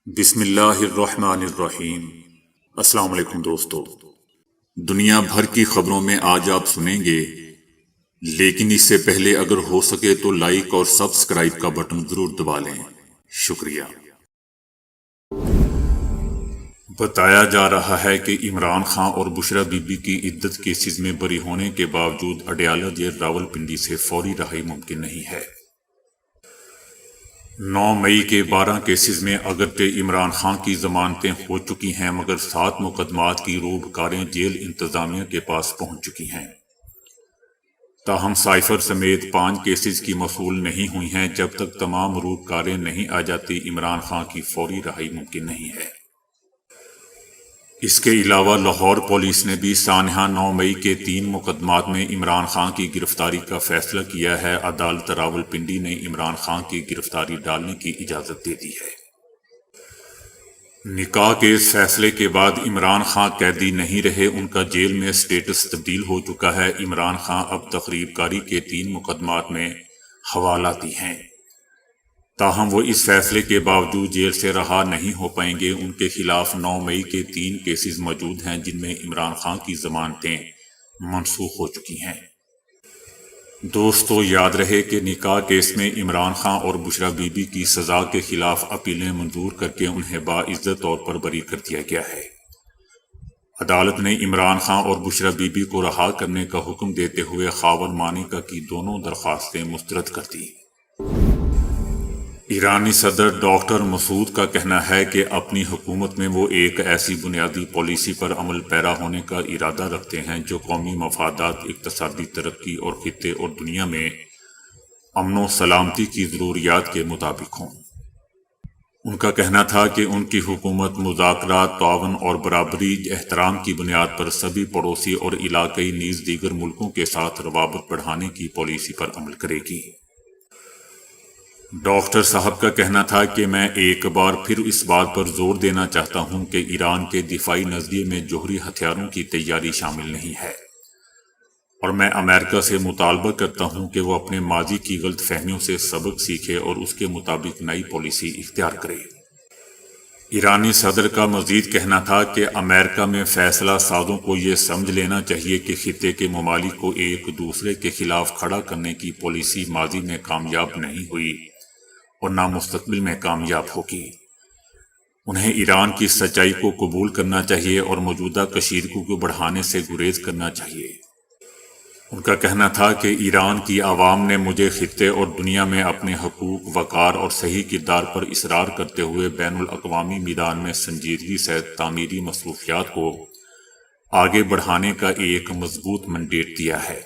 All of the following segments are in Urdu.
بسم اللہ الرحمن الرحیم۔ السلام علیکم دوستو، دنیا بھر کی خبروں میں آج آپ سنیں گے، لیکن اس سے پہلے اگر ہو سکے تو لائک اور سبسکرائب کا بٹن ضرور دبا لیں۔ شکریہ۔ بتایا جا رہا ہے کہ عمران خان اور بشرا بی بی کی عدت کیسز میں بری ہونے کے باوجود اڈیالہ جیل راولپنڈی سے فوری رہائی ممکن نہیں ہے۔ 9 مئی کے 12 کیسز میں اگرچہ عمران خان کی ضمانتیں ہو چکی ہیں، مگر 7 مقدمات کی روبکاریں جیل انتظامیہ کے پاس پہنچ چکی ہیں۔ تاہم سائفر سمیت 5 کیسز کی موصول نہیں ہوئی ہیں۔ جب تک تمام روبکاریں نہیں آ جاتی، عمران خان کی فوری رہائی ممکن نہیں ہے۔ اس کے علاوہ لاہور پولیس نے بھی سانحہ 9 مئی کے 3 مقدمات میں عمران خان کی گرفتاری کا فیصلہ کیا ہے۔ عدالت راولپنڈی نے عمران خان کی گرفتاری ڈالنے کی اجازت دے دی ہے۔ نکاح کے اس فیصلے کے بعد عمران خان قیدی نہیں رہے، ان کا جیل میں سٹیٹس تبدیل ہو چکا ہے۔ عمران خان اب تخریب کاری کے 3 مقدمات میں حوالاتی ہیں۔ تاہم وہ اس فیصلے کے باوجود جیل سے رہا نہیں ہو پائیں گے۔ ان کے خلاف 9 مئی کے 3 کیسز موجود ہیں، جن میں عمران خان کی ضمانتیں منسوخ ہو چکی ہیں۔ دوستو، یاد رہے کہ نکاح کیس میں عمران خان اور بشرا بی بی کی سزا کے خلاف اپیلیں منظور کر کے انہیں باعزت طور پر بری کر دیا گیا ہے۔ عدالت نے عمران خان اور بشرا بی بی کو رہا کرنے کا حکم دیتے ہوئے خاوند مانیکا کی دونوں درخواستیں مسترد کر دی۔ ایرانی صدر ڈاکٹر مسعود کا کہنا ہے کہ اپنی حکومت میں وہ ایک ایسی بنیادی پالیسی پر عمل پیرا ہونے کا ارادہ رکھتے ہیں جو قومی مفادات، اقتصادی ترقی اور خطے اور دنیا میں امن و سلامتی کی ضروریات کے مطابق ہوں۔ ان کا کہنا تھا کہ ان کی حکومت مذاکرات، تعاون اور برابری احترام کی بنیاد پر سبھی پڑوسی اور علاقائی نیز دیگر ملکوں کے ساتھ روابط بڑھانے کی پالیسی پر عمل کرے گی۔ ڈاکٹر صاحب کا کہنا تھا کہ میں ایک بار پھر اس بات پر زور دینا چاہتا ہوں کہ ایران کے دفاعی نظریے میں جوہری ہتھیاروں کی تیاری شامل نہیں ہے، اور میں امریکہ سے مطالبہ کرتا ہوں کہ وہ اپنے ماضی کی غلط فہمیوں سے سبق سیکھے اور اس کے مطابق نئی پالیسی اختیار کرے۔ ایرانی صدر کا مزید کہنا تھا کہ امریکہ میں فیصلہ سازوں کو یہ سمجھ لینا چاہیے کہ خطے کے ممالک کو ایک دوسرے کے خلاف کھڑا کرنے کی پالیسی ماضی میں کامیاب نہیں ہوئی اور نہ مستقبل میں کامیاب ہوگی۔ انہیں ایران کی سچائی کو قبول کرنا چاہیے اور موجودہ کشیدگی کو بڑھانے سے گریز کرنا چاہیے۔ ان کا کہنا تھا کہ ایران کی عوام نے مجھے خطے اور دنیا میں اپنے حقوق، وقار اور صحیح کردار پر اصرار کرتے ہوئے بین الاقوامی میدان میں سنجیدگی سے تعمیری مصروفیات کو آگے بڑھانے کا ایک مضبوط مینڈیٹ دیا ہے۔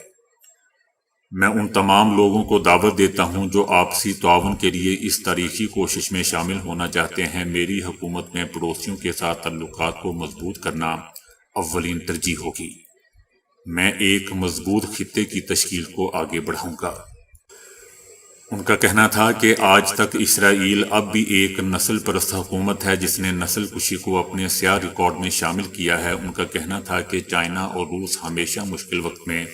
میں ان تمام لوگوں کو دعوت دیتا ہوں جو آپسی تعاون کے لیے اس تاریخی کوشش میں شامل ہونا چاہتے ہیں۔ میری حکومت میں پڑوسیوں کے ساتھ تعلقات کو مضبوط کرنا اولین ترجیح ہوگی۔ میں ایک مضبوط خطے کی تشکیل کو آگے بڑھاؤں گا۔ ان کا کہنا تھا کہ آج تک اسرائیل اب بھی ایک نسل پرست حکومت ہے جس نے نسل کشی کو اپنے سیاہ ریکارڈ میں شامل کیا ہے۔ ان کا کہنا تھا کہ چائنا اور روس ہمیشہ مشکل وقت میں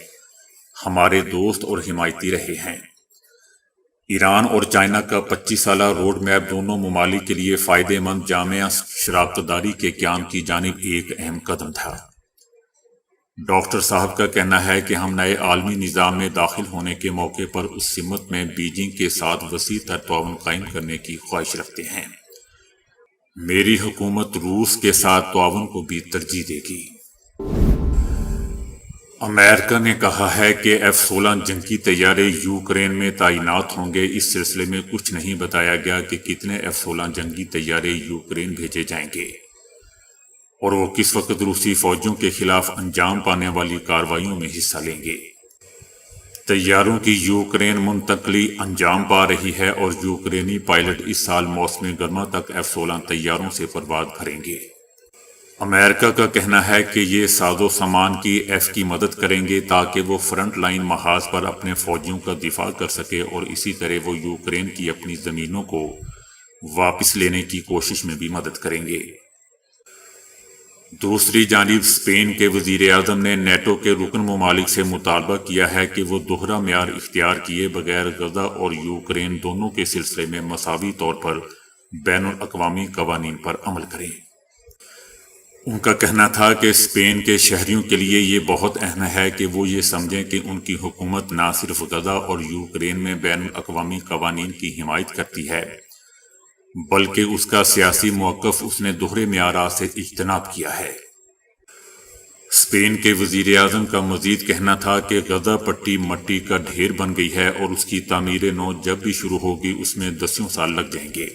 ہمارے دوست اور حمایتی رہے ہیں۔ ایران اور چائنا کا 25 سالہ روڈ میپ دونوں ممالک کے لیے فائدہ مند جامع شراکت داری کے قیام کی جانب ایک اہم قدم تھا۔ ڈاکٹر صاحب کا کہنا ہے کہ ہم نئے عالمی نظام میں داخل ہونے کے موقع پر اس سمت میں بیجنگ کے ساتھ وسیع تر تعاون قائم کرنے کی خواہش رکھتے ہیں۔ میری حکومت روس کے ساتھ تعاون کو بھی ترجیح دے گی۔ امریکہ نے کہا ہے کہ F-16 جنگی طیارے یوکرین میں تعینات ہوں گے۔ اس سلسلے میں کچھ نہیں بتایا گیا کہ کتنے F-16 جنگی طیارے یوکرین بھیجے جائیں گے اور وہ کس وقت روسی فوجوں کے خلاف انجام پانے والی کارروائیوں میں حصہ لیں گے۔ طیاروں کی یوکرین منتقلی انجام پا رہی ہے اور یوکرینی پائلٹ اس سال موسم گرما تک F-16 طیاروں سے پرواز بھریں گے۔ امریکہ کا کہنا ہے کہ یہ ساز و سامان کی ایف کی مدد کریں گے تاکہ وہ فرنٹ لائن محاذ پر اپنے فوجیوں کا دفاع کر سکے، اور اسی طرح وہ یوکرین کی اپنی زمینوں کو واپس لینے کی کوشش میں بھی مدد کریں گے۔ دوسری جانب اسپین کے وزیر اعظم نے نیٹو کے رکن ممالک سے مطالبہ کیا ہے کہ وہ دوہرا معیار اختیار کیے بغیر غزہ اور یوکرین دونوں کے سلسلے میں مساوی طور پر بین الاقوامی قوانین پر عمل کریں۔ ان کا کہنا تھا کہ اسپین کے شہریوں کے لیے یہ بہت اہم ہے کہ وہ یہ سمجھیں کہ ان کی حکومت نہ صرف غزہ اور یوکرین میں بین الاقوامی قوانین کی حمایت کرتی ہے بلکہ اس کا سیاسی موقف اس نے دوہرے معیارات سے اجتناب کیا ہے۔ اسپین کے وزیر اعظم کا مزید کہنا تھا کہ غزہ پٹی مٹی کا ڈھیر بن گئی ہے اور اس کی تعمیر نو جب بھی شروع ہوگی اس میں 10 سال لگ جائیں گے،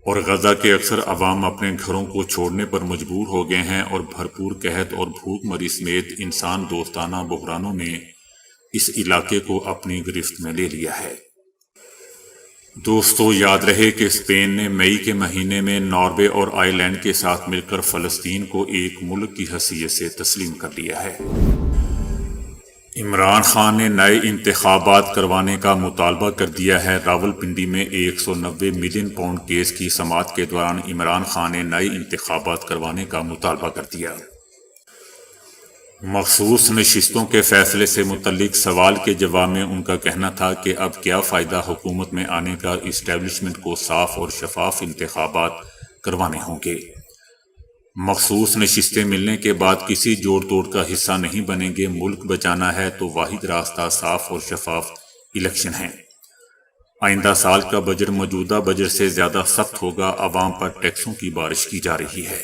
اور غزہ کے اکثر عوام اپنے گھروں کو چھوڑنے پر مجبور ہو گئے ہیں اور بھرپور قحط اور بھوک مری سمیت انسان دوستانہ بحرانوں نے اس علاقے کو اپنی گرفت میں لے لیا ہے۔ دوستو، یاد رہے کہ اسپین نے مئی کے مہینے میں ناروے اور آئی لینڈ کے ساتھ مل کر فلسطین کو ایک ملک کی حیثیت سے تسلیم کر لیا ہے۔ عمران خان نے نئے انتخابات کروانے کا مطالبہ کر دیا ہے۔ راولپنڈی میں 190 ملین پاؤنڈ کیس کی سماعت کے دوران عمران خان نے نئے انتخابات کروانے کا مطالبہ کر دیا۔ مخصوص نشستوں کے فیصلے سے متعلق سوال کے جواب میں ان کا کہنا تھا کہ اب کیا فائدہ حکومت میں آنے کا، اسٹیبلشمنٹ کو صاف اور شفاف انتخابات کروانے ہوں گے۔ مخصوص نشستیں ملنے کے بعد کسی جوڑ توڑ کا حصہ نہیں بنیں گے۔ ملک بچانا ہے تو واحد راستہ صاف اور شفاف الیکشن ہے۔ آئندہ سال کا بجٹ موجودہ بجٹ سے زیادہ سخت ہوگا۔ عوام پر ٹیکسوں کی بارش کی جا رہی ہے۔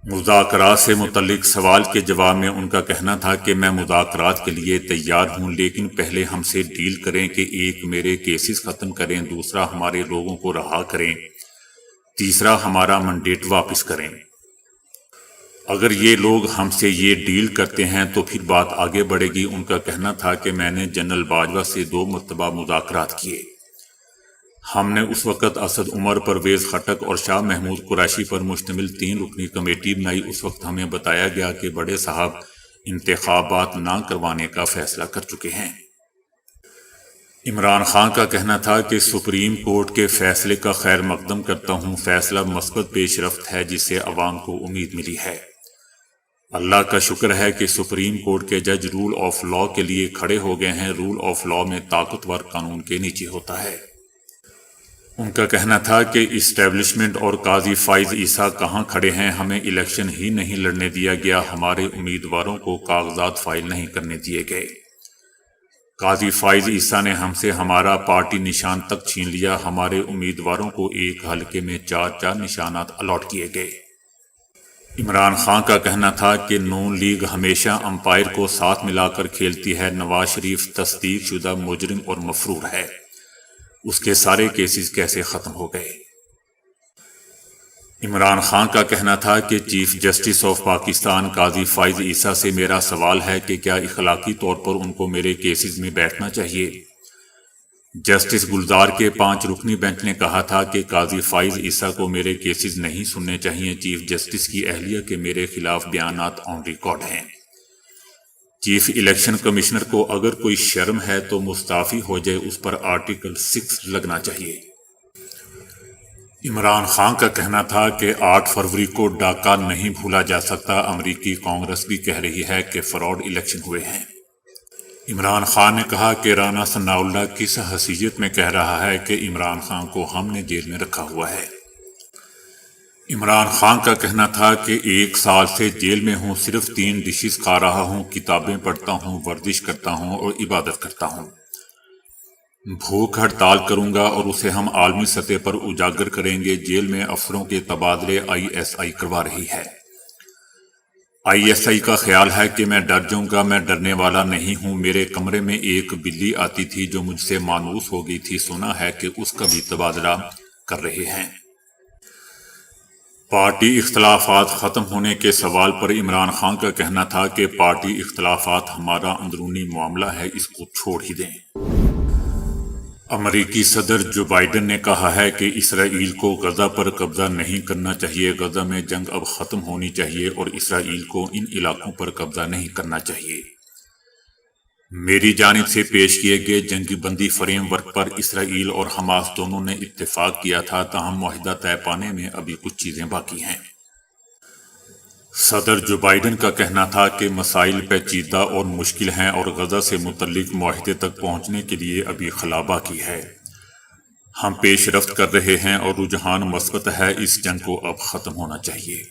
مذاکرات سے متعلق سوال کے جواب میں ان کا کہنا تھا کہ میں مذاکرات کے لیے تیار ہوں، لیکن پہلے ہم سے ڈیل کریں کہ ایک میرے کیسز ختم کریں، دوسرا ہمارے لوگوں کو رہا کریں، تیسرا ہمارا منڈیٹ واپس کریں۔ اگر یہ لوگ ہم سے یہ ڈیل کرتے ہیں تو پھر بات آگے بڑھے گی۔ ان کا کہنا تھا کہ میں نے جنرل باجوہ سے 2 مرتبہ مذاکرات کیے۔ ہم نے اس وقت اسد عمر، پرویز خٹک اور شاہ محمود قریشی پر مشتمل 3 رکنی کمیٹی بنائی۔ اس وقت ہمیں بتایا گیا کہ بڑے صاحب انتخابات نہ کروانے کا فیصلہ کر چکے ہیں۔ عمران خان کا کہنا تھا کہ سپریم کورٹ کے فیصلے کا خیر مقدم کرتا ہوں۔ فیصلہ مثبت پیش رفت ہے جس سے عوام کو امید ملی ہے۔ اللہ کا شکر ہے کہ سپریم کورٹ کے جج رول آف لا کے لیے کھڑے ہو گئے ہیں۔ رول آف لا میں طاقتور قانون کے نیچے ہوتا ہے۔ ان کا کہنا تھا کہ اسٹیبلشمنٹ اور قاضی فائز عیسیٰ کہاں کھڑے ہیں؟ ہمیں الیکشن ہی نہیں لڑنے دیا گیا، ہمارے امیدواروں کو کاغذات فائل نہیں کرنے دیے گئے۔ قاضی فائز عیسیٰ نے ہم سے ہمارا پارٹی نشان تک چھین لیا۔ ہمارے امیدواروں کو ایک حلقے میں 4 نشانات الاٹ کیے گئے۔ عمران خان کا کہنا تھا کہ نون لیگ ہمیشہ امپائر کو ساتھ ملا کر کھیلتی ہے۔ نواز شریف تصدیق شدہ مجرم اور مفرور ہے، اس کے سارے کیسز کیسے ختم ہو گئے؟ عمران خان کا کہنا تھا کہ چیف جسٹس آف پاکستان قاضی فائز عیسیٰ سے میرا سوال ہے کہ کیا اخلاقی طور پر ان کو میرے کیسز میں بیٹھنا چاہیے؟ جسٹس گلزار کے 5 رکنی بینچ نے کہا تھا کہ قاضی فائز عیسیٰ کو میرے کیسز نہیں سننے چاہیے۔ چیف جسٹس کی اہلیہ کے میرے خلاف بیانات آن ریکارڈ ہیں۔ چیف الیکشن کمشنر کو اگر کوئی شرم ہے تو مستعفی ہو جائے، اس پر آرٹیکل 6 لگنا چاہیے۔ عمران خان کا کہنا تھا کہ 8 فروری کو ڈاکہ نہیں بھولا جا سکتا۔ امریکی کانگریس بھی کہہ رہی ہے کہ فراڈ الیکشن ہوئے ہیں۔ عمران خان نے کہا کہ رانا ثناء اللہ کس حیثیت میں کہہ رہا ہے کہ عمران خان کو ہم نے جیل میں رکھا ہوا ہے۔ عمران خان کا کہنا تھا کہ 1 سال سے جیل میں ہوں، صرف 3 ڈشز کھا رہا ہوں، کتابیں پڑھتا ہوں، ورزش کرتا ہوں اور عبادت کرتا ہوں۔ بھوک ہڑتال کروں گا اور اسے ہم عالمی سطح پر اجاگر کریں گے۔ جیل میں افسروں کے تبادلے ISI کروا رہی ہے۔ ISI کا خیال ہے کہ میں ڈر جاؤں گا، میں ڈرنے والا نہیں ہوں۔ میرے کمرے میں ایک بلی آتی تھی جو مجھ سے مانوس ہو گئی تھی، سنا ہے کہ اس کا بھی تبادلہ کر رہے ہیں۔ پارٹی اختلافات ختم ہونے کے سوال پر عمران خان کا کہنا تھا کہ پارٹی اختلافات ہمارا اندرونی معاملہ ہے، اس کو چھوڑ ہی دیں۔ امریکی صدر جو بائیڈن نے کہا ہے کہ اسرائیل کو غزہ پر قبضہ نہیں کرنا چاہیے۔ غزہ میں جنگ اب ختم ہونی چاہیے اور اسرائیل کو ان علاقوں پر قبضہ نہیں کرنا چاہیے۔ میری جانب سے پیش کیے گئے جنگی بندی فریم ورک پر اسرائیل اور حماس دونوں نے اتفاق کیا تھا، تاہم معاہدہ طے پانے میں ابھی کچھ چیزیں باقی ہیں۔ صدر جو بائیڈن کا کہنا تھا کہ مسائل پیچیدہ اور مشکل ہیں اور غزہ سے متعلق معاہدے تک پہنچنے کے لیے ابھی خلا باقی ہے۔ ہم پیش رفت کر رہے ہیں اور رجحان مثبت ہے، اس جنگ کو اب ختم ہونا چاہیے۔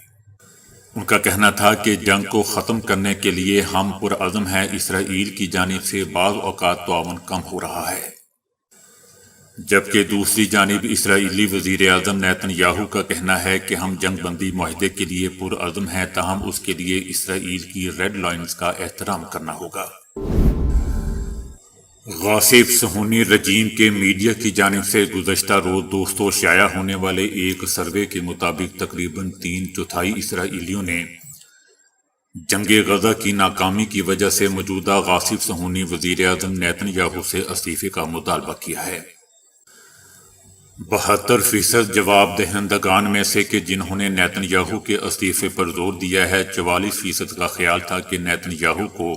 ان کا کہنا تھا کہ جنگ کو ختم کرنے کے لیے ہم پرعزم ہیں، اسرائیل کی جانب سے بعض اوقات تعاون کم ہو رہا ہے، جبکہ دوسری جانب اسرائیلی وزیر اعظم نیتن یاہو کا کہنا ہے کہ ہم جنگ بندی معاہدے کے لیے پرعزم ہیں، تاہم اس کے لیے اسرائیل کی ریڈ لائنز کا احترام کرنا ہوگا۔ غاصب صہیونی رجیم کے میڈیا کی جانب سے گزشتہ روز دوستوں شائع ہونے والے ایک سروے کے مطابق تقریباً 3/4 اسرائیلیوں نے جنگ غزہ کی ناکامی کی وجہ سے موجودہ غاصب صہیونی وزیر اعظم نیتن یاہو سے استعفے کا مطالبہ کیا ہے۔ 72% جواب دہندگان میں سے کہ جنہوں نے نیتن یاہو کے استعفے پر زور دیا ہے، 44% کا خیال تھا کہ نیتن یاہو کو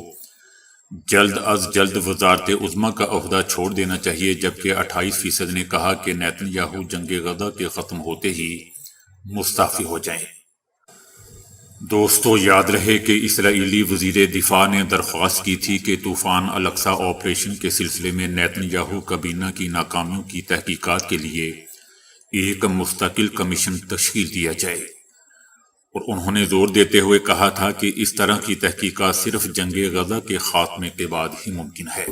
جلد از جلد وزارت عظمیٰ کا عہدہ چھوڑ دینا چاہیے، جبکہ 28% نے کہا کہ نیتن یاہو جنگ غزہ کے ختم ہوتے ہی مستعفی ہو جائیں۔ دوستو یاد رہے کہ اسرائیلی وزیر دفاع نے درخواست کی تھی کہ طوفان الاقصی آپریشن کے سلسلے میں نیتن یاہو کابینہ کی ناکامیوں کی تحقیقات کے لیے ایک مستقل کمیشن تشکیل دیا جائے، اور انہوں نے زور دیتے ہوئے کہا تھا کہ اس طرح کی تحقیقات صرف جنگ غزہ کے خاتمے کے بعد ہی ممکن ہے۔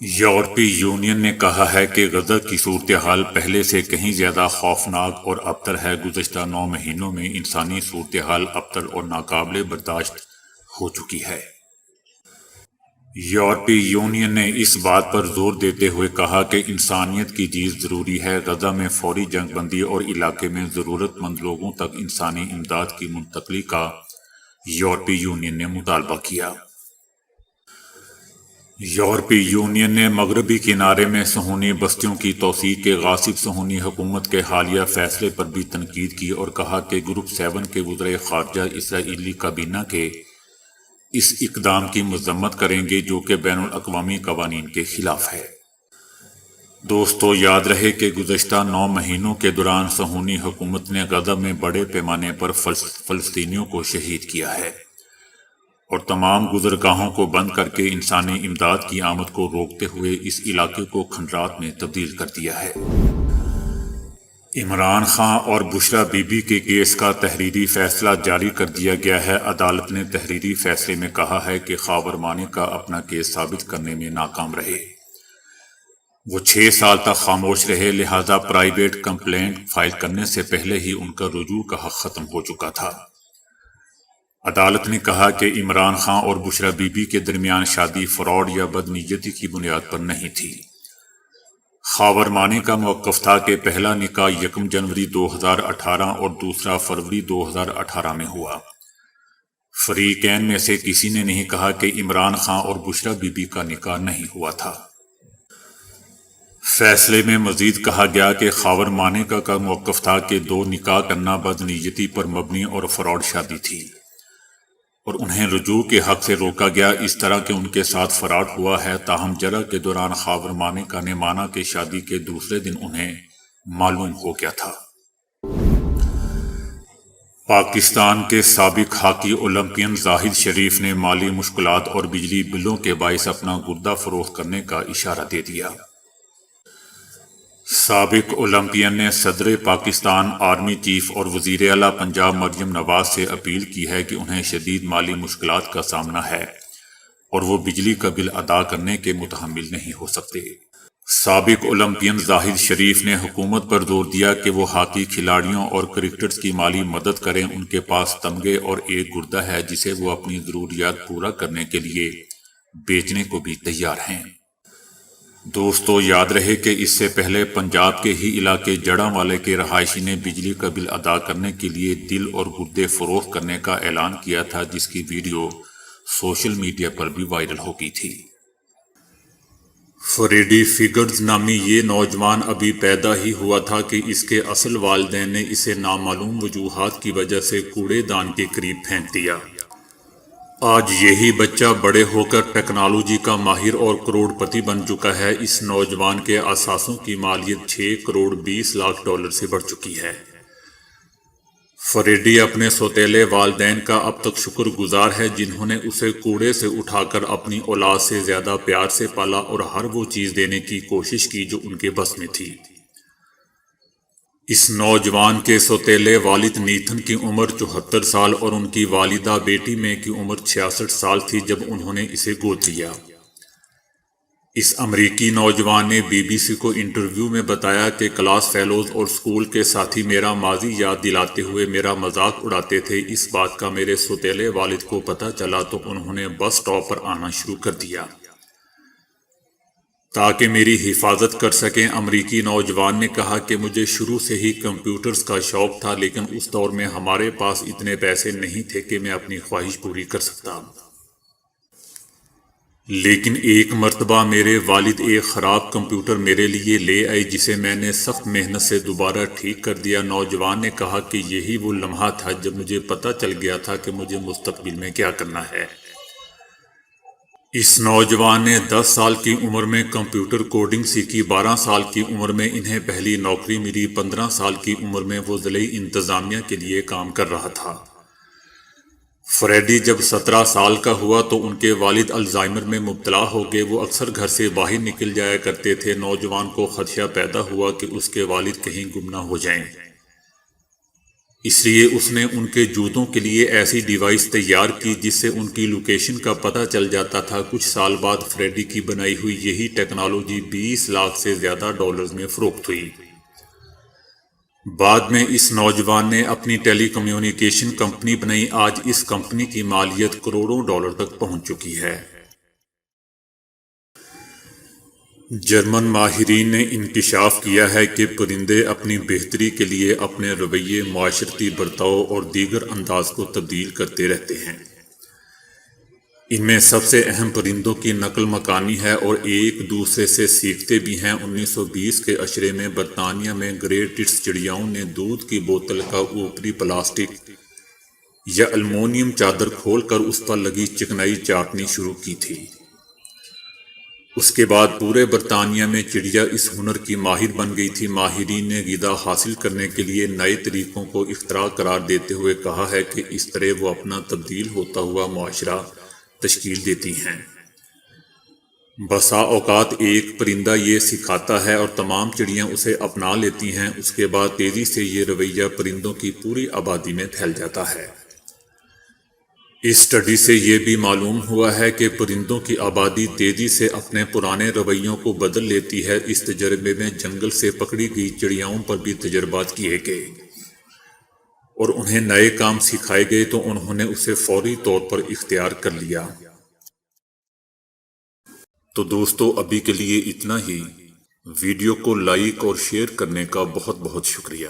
یورپی یونین نے کہا ہے کہ غزہ کی صورتحال پہلے سے کہیں زیادہ خوفناک اور ابتر ہے۔ گزشتہ 9 مہینوں میں انسانی صورتحال ابتر اور ناقابل برداشت ہو چکی ہے۔ یورپی یونین نے اس بات پر زور دیتے ہوئے کہا کہ انسانیت کی چیز ضروری ہے۔ غزہ میں فوری جنگ بندی اور علاقے میں ضرورت مند لوگوں تک انسانی امداد کی منتقلی کا یورپی یونین نے مطالبہ کیا۔ یورپی یونین نے مغربی کنارے میں صہیونی بستیوں کی توسیع کے غاصب صہیونی حکومت کے حالیہ فیصلے پر بھی تنقید کی اور کہا کہ گروپ 7 کے وزرائے خارجہ اسرائیلی کابینہ کے اس اقدام کی مذمت کریں گے جو کہ بین الاقوامی قوانین کے خلاف ہے۔ دوستو یاد رہے کہ گزشتہ 9 مہینوں کے دوران صہیونی حکومت نے غزہ میں بڑے پیمانے پر فلسطینیوں کو شہید کیا ہے اور تمام گزرگاہوں کو بند کر کے انسانی امداد کی آمد کو روکتے ہوئے اس علاقے کو کھنڈرات میں تبدیل کر دیا ہے۔ عمران خان اور بشرا بی بی کے کیس کا تحریری فیصلہ جاری کر دیا گیا ہے۔ عدالت نے تحریری فیصلے میں کہا ہے کہ خاور مانیکا اپنا کیس ثابت کرنے میں ناکام رہے، وہ 6 سال تک خاموش رہے، لہذا پرائیویٹ کمپلینٹ فائل کرنے سے پہلے ہی ان کا رجوع کا حق ختم ہو چکا تھا۔ عدالت نے کہا کہ عمران خان اور بشرا بی بی کے درمیان شادی فراڈ یا بدنیتی کی بنیاد پر نہیں تھی۔ خاور مانی کا موقف تھا کہ پہلا نکاح 1 جنوری 2018 اور دوسرا فروری 2018 میں ہوا۔ فریقین میں سے کسی نے نہیں کہا کہ عمران خان اور بشرا بی بی کا نکاح نہیں ہوا تھا۔ فیصلے میں مزید کہا گیا کہ خاور مانیکا کا موقف تھا کہ 2 نکاح کرنا بدنیتی پر مبنی اور فراڈ شادی تھی اور انہیں رجوع کے حق سے روکا گیا، اس طرح کہ ان کے ساتھ فراڈ ہوا ہے۔ تاہم جرح کے دوران خاور مانیکا نے مانا کہ شادی کے دوسرے دن انہیں معلوم ہو گیا تھا۔ پاکستان کے سابق ہاکی اولمپئن زاہد شریف نے مالی مشکلات اور بجلی بلوں کے باعث اپنا گردہ فروخت کرنے کا اشارہ دے دیا۔ سابق اولمپئن نے صدر پاکستان، آرمی چیف اور وزیر اعلیٰ پنجاب مریم نواز سے اپیل کی ہے کہ انہیں شدید مالی مشکلات کا سامنا ہے اور وہ بجلی کا بل ادا کرنے کے متحمل نہیں ہو سکتے۔ سابق اولمپئن زاہد شریف نے حکومت پر زور دیا کہ وہ ہاکی کھلاڑیوں اور کرکٹرز کی مالی مدد کریں۔ ان کے پاس تمغے اور ایک گردہ ہے جسے وہ اپنی ضروریات پورا کرنے کے لیے بیچنے کو بھی تیار ہیں۔ دوستو یاد رہے کہ اس سے پہلے پنجاب کے ہی علاقے جڑاں والے کے رہائشی نے بجلی کا بل ادا کرنے کے لیے دل اور گردے فروخت کرنے کا اعلان کیا تھا، جس کی ویڈیو سوشل میڈیا پر بھی وائرل ہو گئی تھی۔ فریڈی فگرز نامی یہ نوجوان ابھی پیدا ہی ہوا تھا کہ اس کے اصل والدین نے اسے نامعلوم وجوہات کی وجہ سے کوڑے دان کے قریب پھینک دیا۔ آج یہی بچہ بڑے ہو کر ٹیکنالوجی کا ماہر اور کروڑ پتی بن چکا ہے۔ اس نوجوان کے اثاثوں کی مالیت $6 کروڑ 20 لاکھ سے بڑھ چکی ہے۔ فریڈی اپنے سوتیلے والدین کا اب تک شکر گزار ہے جنہوں نے اسے کوڑے سے اٹھا کر اپنی اولاد سے زیادہ پیار سے پالا اور ہر وہ چیز دینے کی کوشش کی جو ان کے بس میں تھی۔ اس نوجوان کے سوتیلے والد نیتھن کی عمر 74 سال اور ان کی والدہ بیٹی میں کی عمر 66 سال تھی جب انہوں نے اسے گود لیا۔ اس امریکی نوجوان نے بی بی سی کو انٹرویو میں بتایا کہ کلاس فیلوز اور اسکول کے ساتھی میرا ماضی یاد دلاتے ہوئے میرا مذاق اڑاتے تھے۔ اس بات کا میرے سوتیلے والد کو پتہ چلا تو انہوں نے بس سٹاپ پر آنا شروع کر دیا تاکہ میری حفاظت کر سکیں۔ امریکی نوجوان نے کہا کہ مجھے شروع سے ہی کمپیوٹرز کا شوق تھا، لیکن اس دور میں ہمارے پاس اتنے پیسے نہیں تھے کہ میں اپنی خواہش پوری کر سکتا۔ لیکن ایک مرتبہ میرے والد ایک خراب کمپیوٹر میرے لیے لے آئے جسے میں نے سخت محنت سے دوبارہ ٹھیک کر دیا۔ نوجوان نے کہا کہ یہی وہ لمحہ تھا جب مجھے پتہ چل گیا تھا کہ مجھے مستقبل میں کیا کرنا ہے۔ اس نوجوان نے 10 سال کی عمر میں کمپیوٹر کوڈنگ سیکھی، 12 سال کی عمر میں انہیں پہلی نوکری ملی، 15 سال کی عمر میں وہ ضلعی انتظامیہ کے لیے کام کر رہا تھا۔ فریڈی جب 17 سال کا ہوا تو ان کے والد الزائمر میں مبتلا ہو گئے۔ وہ اکثر گھر سے باہر نکل جایا کرتے تھے۔ نوجوان کو خدشہ پیدا ہوا کہ اس کے والد کہیں گم نہ ہو جائیں، اس لیے اس نے ان کے جوتوں کے لیے ایسی ڈیوائس تیار کی جس سے ان کی لوکیشن کا پتہ چل جاتا تھا۔ کچھ سال بعد فریڈی کی بنائی ہوئی یہی ٹیکنالوجی 20 لاکھ سے زیادہ ڈالرز میں فروخت ہوئی۔ بعد میں اس نوجوان نے اپنی ٹیلی کمیونیکیشن کمپنی بنائی۔ آج اس کمپنی کی مالیت کروڑوں ڈالر تک پہنچ چکی ہے۔ جرمن ماہرین نے انکشاف کیا ہے کہ پرندے اپنی بہتری کے لیے اپنے رویے، معاشرتی برتاؤ اور دیگر انداز کو تبدیل کرتے رہتے ہیں۔ ان میں سب سے اہم پرندوں کی نقل مکانی ہے اور ایک دوسرے سے سیکھتے بھی ہیں۔ 1920 کے عشرے میں برطانیہ میں گریٹ ٹٹس چڑیاؤں نے دودھ کی بوتل کا اوپری پلاسٹک یا المونیم چادر کھول کر اس پر لگی چکنائی چاٹنی شروع کی تھی۔ اس کے بعد پورے برطانیہ میں چڑیا اس ہنر کی ماہر بن گئی تھی۔ ماہرین نے غذا حاصل کرنے کے لیے نئے طریقوں کو اختراع قرار دیتے ہوئے کہا ہے کہ اس طرح وہ اپنا تبدیل ہوتا ہوا معاشرہ تشکیل دیتی ہیں۔ بسا اوقات ایک پرندہ یہ سکھاتا ہے اور تمام چڑیاں اسے اپنا لیتی ہیں، اس کے بعد تیزی سے یہ رویہ پرندوں کی پوری آبادی میں پھیل جاتا ہے۔ اس اسٹڈی سے یہ بھی معلوم ہوا ہے کہ پرندوں کی آبادی تیزی سے اپنے پرانے رویوں کو بدل لیتی ہے۔ اس تجربے میں جنگل سے پکڑی گئی چڑیاؤں پر بھی تجربات کیے گئے اور انہیں نئے کام سکھائے گئے تو انہوں نے اسے فوری طور پر اختیار کر لیا۔ تو دوستو ابھی کے لیے اتنا ہی۔ ویڈیو کو لائک اور شیئر کرنے کا بہت بہت شکریہ۔